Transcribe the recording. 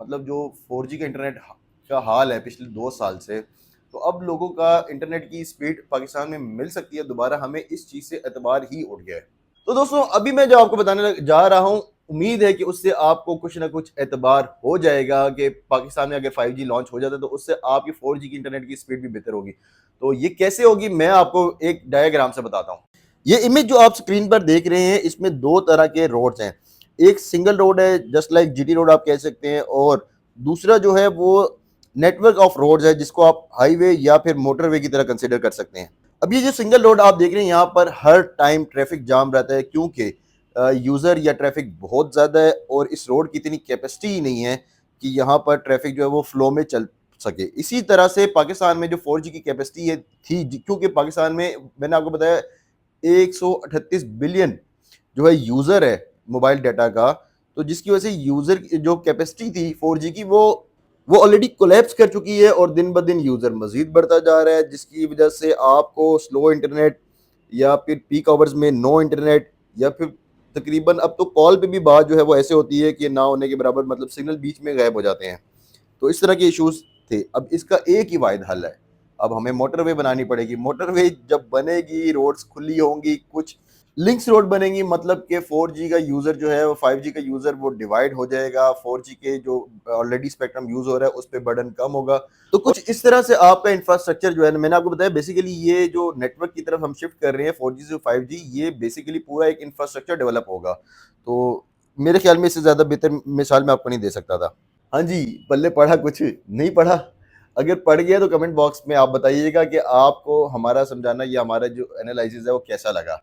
मतलब जो 4G का इंटरनेट का हाल है पिछले 2 साल से, तो अब लोगों का इंटरनेट की स्पीड पाकिस्तान में मिल सकती है दोबारा, हमें इस चीज़ से एतबार ही उठ गया है। तो दोस्तों अभी मैं जो आपको बताने जा रहा हूँ, उम्मीद है कि उससे आपको कुछ ना कुछ एतबार हो जाएगा कि पाकिस्तान में अगर 5G लॉन्च हो जाता है तो उससे आपकी 4G की इंटरनेट की स्पीड भी बेहतर होगी। तो ये कैसे होगी, मैं आपको एक डायग्राम से बताता हूँ। ये इमेज जो आप स्क्रीन पर देख रहे हैं, इसमें दो तरह के रोड्स हैं। एक सिंगल रोड है, जस्ट लाइक जीटी रोड आप कह सकते हैं, और दूसरा जो है वो नेटवर्क ऑफ रोड्स है, जिसको आप हाईवे या फिर मोटरवे की तरह कंसिडर कर सकते हैं। अब ये जो सिंगल रोड आप देख रहे हैं, यहाँ पर हर टाइम ट्रैफिक जाम रहता है, क्योंकि यूजर या ट्रैफिक बहुत ज्यादा है और इस रोड की इतनी कैपेसिटी ही नहीं है कि यहाँ पर ट्रैफिक जो है वो फ्लो में चल सके। इसी तरह से पाकिस्तान में जो 4G की कैपेसिटी है थी, क्योंकि पाकिस्तान में मैंने आपको बताया 138 बिलियन जो है यूजर है मोबाइल डाटा का, तो जिसकी वजह से यूजर जो कैपेसिटी थी 4G की वो ऑलरेडी कोलैप्स कर चुकी है और दिन ब दिन यूजर मजीद बढ़ता जा रहा है, जिसकी वजह से आपको स्लो इंटरनेट या फिर पीक आवर्स में नो इंटरनेट, या फिर तकरीबन अब तो कॉल पे भी बात जो है वो ऐसे होती है कि ना होने के बराबर, मतलब सिग्नल बीच में गायब हो जाते हैं। तो इस तरह के इश्यूज थे। अब इसका एक ही वाहिद हल है, अब हमें मोटरवे बनानी पड़ेगी। मोटरवे जब बनेगी, रोड्स खुली होंगी, कुछ लिंक्स रोड बनेंगी, मतलब कि 4G का यूजर जो है वो 5G का यूजर वो डिवाइड हो जाएगा। 4G के जो ऑलरेडी स्पेक्ट्रम यूज हो रहा है उस पर बर्डन कम होगा। तो कुछ इस तरह से आपका इंफ्रास्ट्रक्चर जो है ना, मैंने आपको बताया बेसिकली ये जो नेटवर्क की तरफ हम शिफ्ट कर रहे हैं 4G से 5G, ये बेसिकली पूरा एक इंफ्रास्ट्रक्चर डेवलप होगा। तो मेरे ख्याल में इससे ज्यादा बेहतर मिसाल मैं आपको नहीं दे सकता था। हाँ जी, पल्ले पढ़ा कुछ? नहीं पढ़ा? अगर पढ़ गया तो कमेंट बॉक्स में आप बताइएगा कि आपको हमारा समझाना या हमारा जो एनालिसिस है वो कैसा लगा।